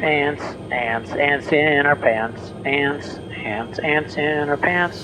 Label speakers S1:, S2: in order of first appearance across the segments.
S1: Ants, ants, ants in our pants. Ants, ants, ants in our pants.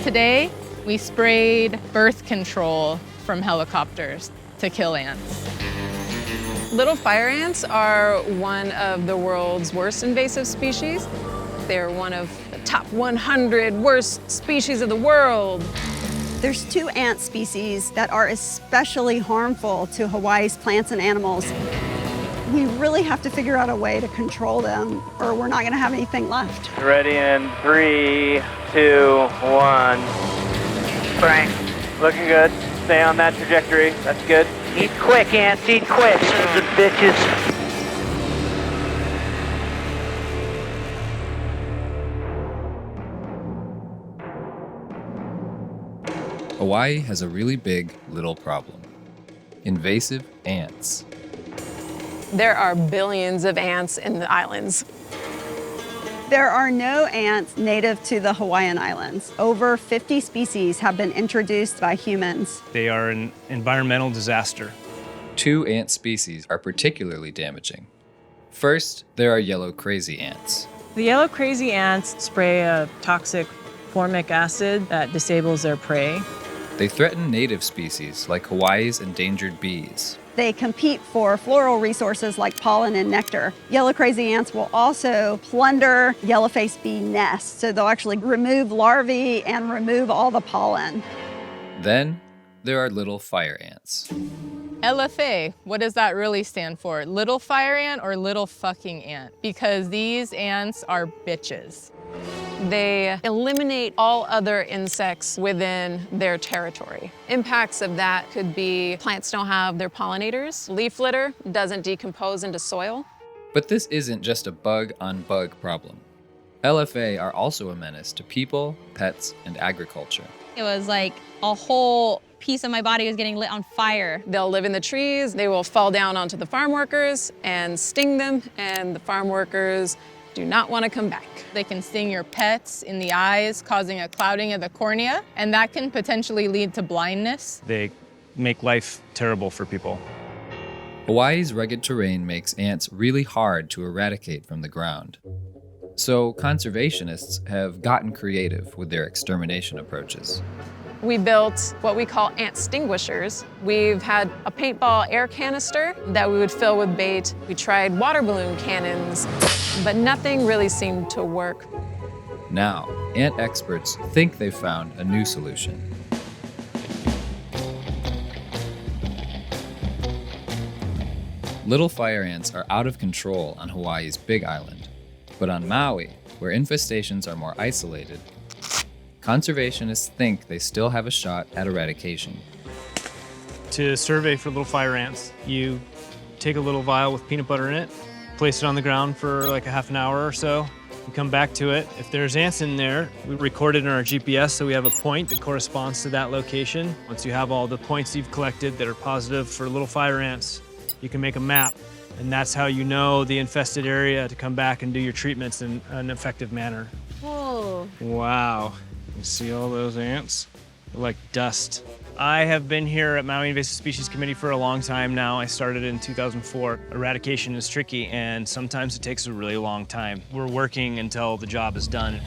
S2: Today, we sprayed birth control from helicopters to kill ants.
S3: Little fire ants are one of the world's worst invasive species. They're one of the top 100 worst species of the world.
S4: There's 2 ant species that are especially harmful to Hawaii's plants and animals. We really have to figure out a way to control them, or we're not going to have anything left.
S1: Ready in 3, 2, 1. Frank, looking good. Stay on that trajectory. That's good. Eat quick, ants. Eat quick, sons of bitches.
S5: Hawaii has a really big little problem: invasive ants.
S3: There are billions of ants in the islands.
S4: There are no ants native to the Hawaiian Islands. Over 50 species have been introduced by humans.
S6: They are an environmental disaster.
S5: 2 ant species are particularly damaging. First, there are yellow crazy ants.
S7: The yellow crazy ants spray a toxic formic acid that disables their prey.
S5: They threaten native species like Hawaii's endangered bees.
S4: They compete for floral resources like pollen and nectar. Yellow crazy ants will also plunder yellow-faced bee nests, so they'll actually remove larvae and remove all the pollen.
S5: Then, there are little fire ants.
S2: LFA, what does that really stand for? Little fire ant or little fucking ant? Because these ants are bitches.
S3: They eliminate all other insects within their territory. Impacts of that could be plants don't have their pollinators, leaf litter doesn't decompose into soil.
S5: But this isn't just a bug-on-bug problem. LFA are also a menace to people, pets, and agriculture.
S8: It was like a whole piece of my body was getting lit on fire.
S3: They'll live in the trees, they will fall down onto the farm workers and sting them, and the farm workers do not want to come back.
S2: They can sting your pets in the eyes, causing a clouding of the cornea, and that can potentially lead to blindness.
S6: They make life terrible for people.
S5: Hawaii's rugged terrain makes ants really hard to eradicate from the ground. So conservationists have gotten creative with their extermination approaches.
S3: We built what we call ant extinguishers. We've had a paintball air canister that we would fill with bait. We tried water balloon cannons, but nothing really seemed to work.
S5: Now, ant experts think they've found a new solution. Little fire ants are out of control on Hawaii's Big Island, but on Maui, where infestations are more isolated, conservationists think they still have a shot at eradication.
S6: To survey for little fire ants, you take a little vial with peanut butter in it, place it on the ground for like a half an hour or so. You come back to it. If there's ants in there, we record it in our GPS so we have a point that corresponds to that location. Once you have all the points you've collected that are positive for little fire ants, you can make a map. And that's how you know the infested area to come back and do your treatments in an effective manner.
S8: Whoa.
S6: Wow. You see all those ants? They're like dust. I have been here at Maui Invasive Species Committee for a long time now. I started in 2004. Eradication is tricky, and sometimes it takes a really long time. We're working until the job is done.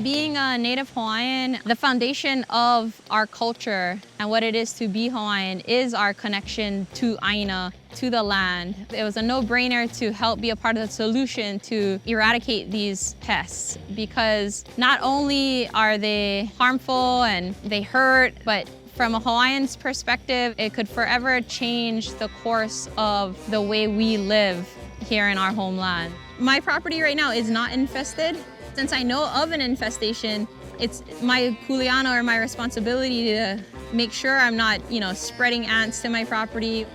S8: Being a native Hawaiian, the foundation of our culture and what it is to be Hawaiian is our connection to Aina, to the land. It was a no-brainer to help be a part of the solution to eradicate these pests, because not only are they harmful and they hurt, but from a Hawaiian's perspective, it could forever change the course of the way we live here in our homeland. My property right now is not infested. Since I know of an infestation, it's my kuleana or my responsibility to make sure I'm not, spreading ants to my property.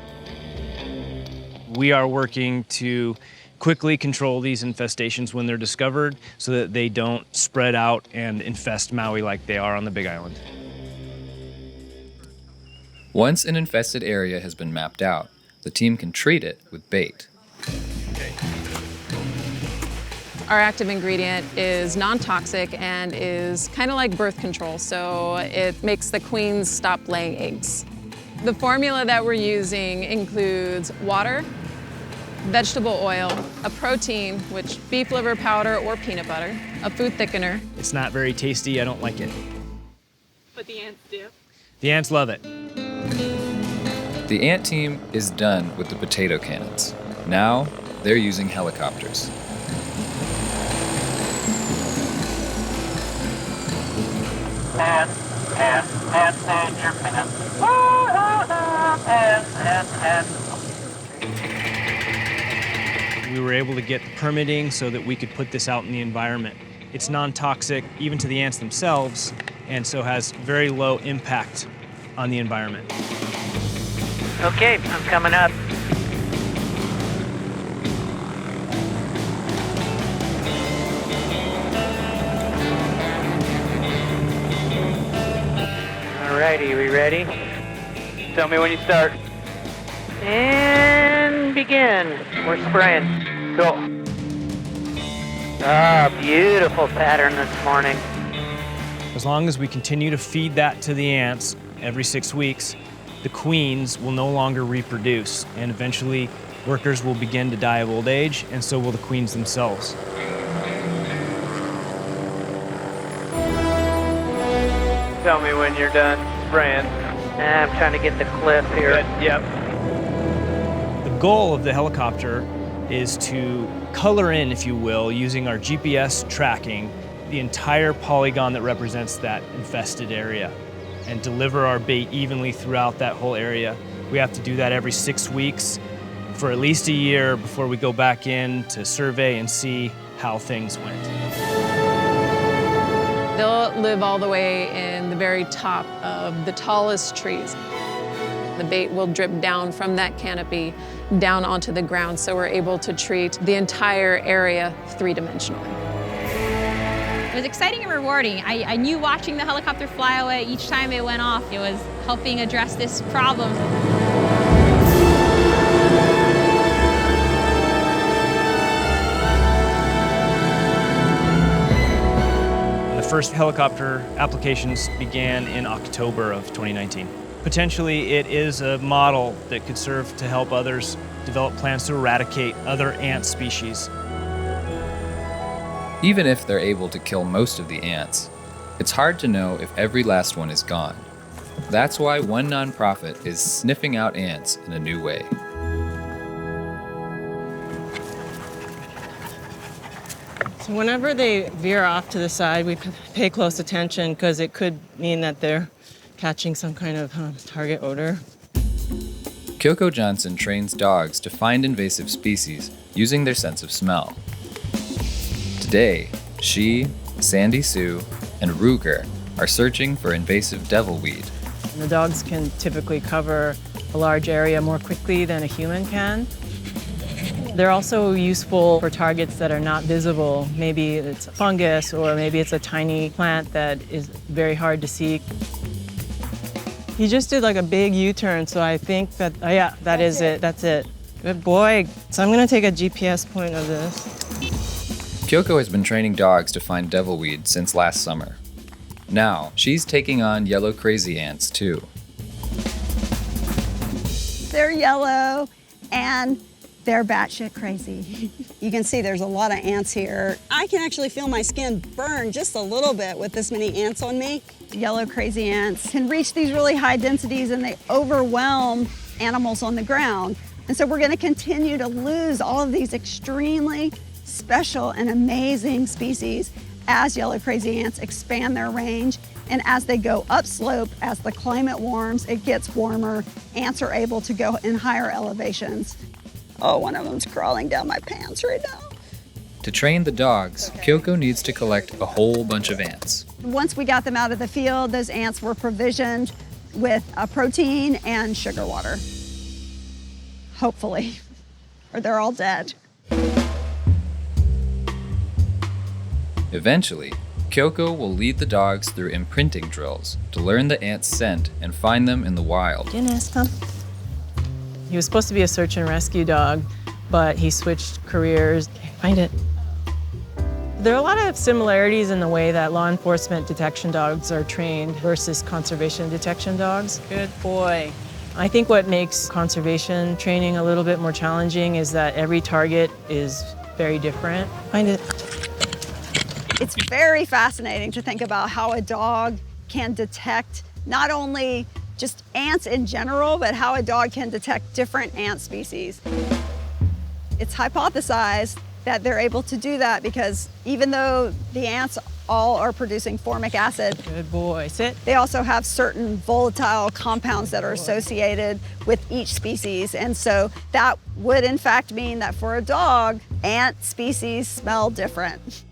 S6: We are working to quickly control these infestations when they're discovered so that they don't spread out and infest Maui like they are on the Big Island.
S5: Once an infested area has been mapped out, the team can treat it with bait.
S3: Our active ingredient is non-toxic and is kind of like birth control, so it makes the queens stop laying eggs. The formula that we're using includes water, vegetable oil, a protein, which beef liver powder or peanut butter, a food thickener.
S6: It's not very tasty, I don't like it.
S3: But the ants do.
S6: The ants love it.
S5: The ant team is done with the potato cannons. Now, they're using helicopters.
S6: We were able to get permitting so that we could put this out in the environment. It's non-toxic even to the ants themselves, and so has very low impact on the environment.
S1: Okay, I'm coming up. Alrighty, we ready? Tell me when you start. And begin. We're spraying. Cool. Ah, beautiful pattern this morning.
S6: As long as we continue to feed that to the ants every 6 weeks, the queens will no longer reproduce, and eventually workers will begin to die of old age, and so will the queens themselves.
S1: Tell me when you're done spraying. I'm trying to get the clip here. Good. Yep.
S6: The goal of the helicopter is to color in, if you will, using our GPS tracking, the entire polygon that represents that infested area and deliver our bait evenly throughout that whole area. We have to do that every 6 weeks for at least a year before we go back in to survey and see how things went.
S3: They'll live all the way in the very top of the tallest trees. The bait will drip down from that canopy down onto the ground, so we're able to treat the entire area three-dimensionally.
S8: It was exciting and rewarding. I knew watching the helicopter fly away each time it went off, it was helping address this problem.
S6: The first helicopter applications began in October of 2019. Potentially, it is a model that could serve to help others develop plans to eradicate other ant species.
S5: Even if they're able to kill most of the ants, it's hard to know if every last one is gone. That's why one nonprofit is sniffing out ants in a new way.
S7: So whenever they veer off to the side, we pay close attention because it could mean that they're catching some kind of target odor.
S5: Kyoko Johnson trains dogs to find invasive species using their sense of smell. Today, she, Sandy Sue, and Ruger are searching for invasive devilweed.
S7: The dogs can typically cover a large area more quickly than a human can. They're also useful for targets that are not visible. Maybe it's fungus, or maybe it's a tiny plant that is very hard to see. He just did like a big U-turn, so I think that, oh yeah, that's it. That's it. Good boy. So I'm gonna take a GPS point of this.
S5: Kyoko has been training dogs to find devilweed since last summer. Now, she's taking on yellow crazy ants too.
S4: They're yellow and they're batshit crazy. You can see there's a lot of ants here. I can actually feel my skin burn just a little bit with this many ants on me. Yellow crazy ants can reach these really high densities and they overwhelm animals on the ground. And so we're gonna continue to lose all of these extremely special and amazing species as yellow crazy ants expand their range, and as they go upslope, as the climate warms, it gets warmer, ants are able to go in higher elevations. Oh, one of them's crawling down my pants right now.
S5: To train the dogs, Kyoko needs to collect a whole bunch of ants.
S4: Once we got them out of the field, those ants were provisioned with a protein and sugar water. Hopefully, or they're all dead.
S5: Eventually, Kyoko will lead the dogs through imprinting drills to learn the ants' scent and find them in the wild.
S7: Guinness, come. He was supposed to be a search and rescue dog, but he switched careers. Find it. There are a lot of similarities in the way that law enforcement detection dogs are trained versus conservation detection dogs.
S9: Good boy.
S7: I think what makes conservation training a little bit more challenging is that every target is very different.
S4: It's very fascinating to think about how a dog can detect not only just ants in general, but how a dog can detect different ant species. It's hypothesized that they're able to do that because even though the ants all are producing formic acid,
S7: Good boy. Sit.
S4: they also have certain volatile compounds that are associated with each species. And so that would in fact mean that for a dog, ant species smell different.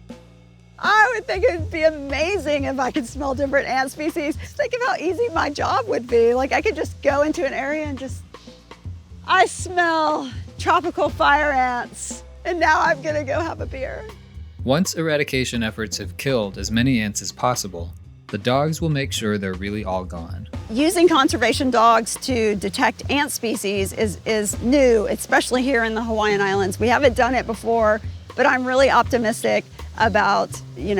S4: I would think it'd be amazing if I could smell different ant species. Think of how easy my job would be. Like I could just go into an area and I smell tropical fire ants, and now I'm gonna go have a beer.
S5: Once eradication efforts have killed as many ants as possible, the dogs will make sure they're really all gone.
S4: Using conservation dogs to detect ant species is new, especially here in the Hawaiian Islands. We haven't done it before, but I'm really optimistic about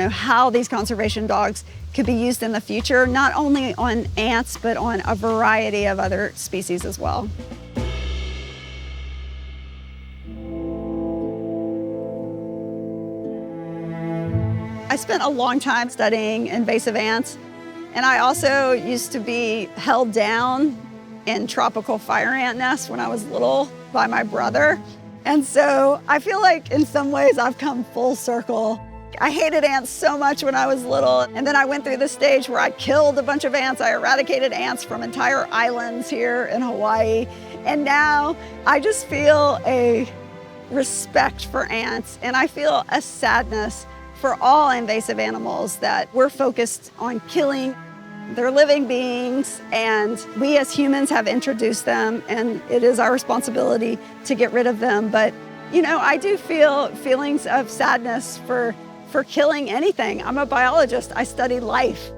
S4: how these conservation dogs could be used in the future, not only on ants, but on a variety of other species as well. I spent a long time studying invasive ants, and I also used to be held down in tropical fire ant nests when I was little by my brother. And so I feel like in some ways I've come full circle. I hated ants so much when I was little, and then I went through the stage where I killed a bunch of ants. I eradicated ants from entire islands here in Hawaii. And now I just feel a respect for ants, and I feel a sadness for all invasive animals that we're focused on killing. They're living beings, and we as humans have introduced them, and it is our responsibility to get rid of them. But, I do feel feelings of sadness for killing anything. I'm a biologist. I study life.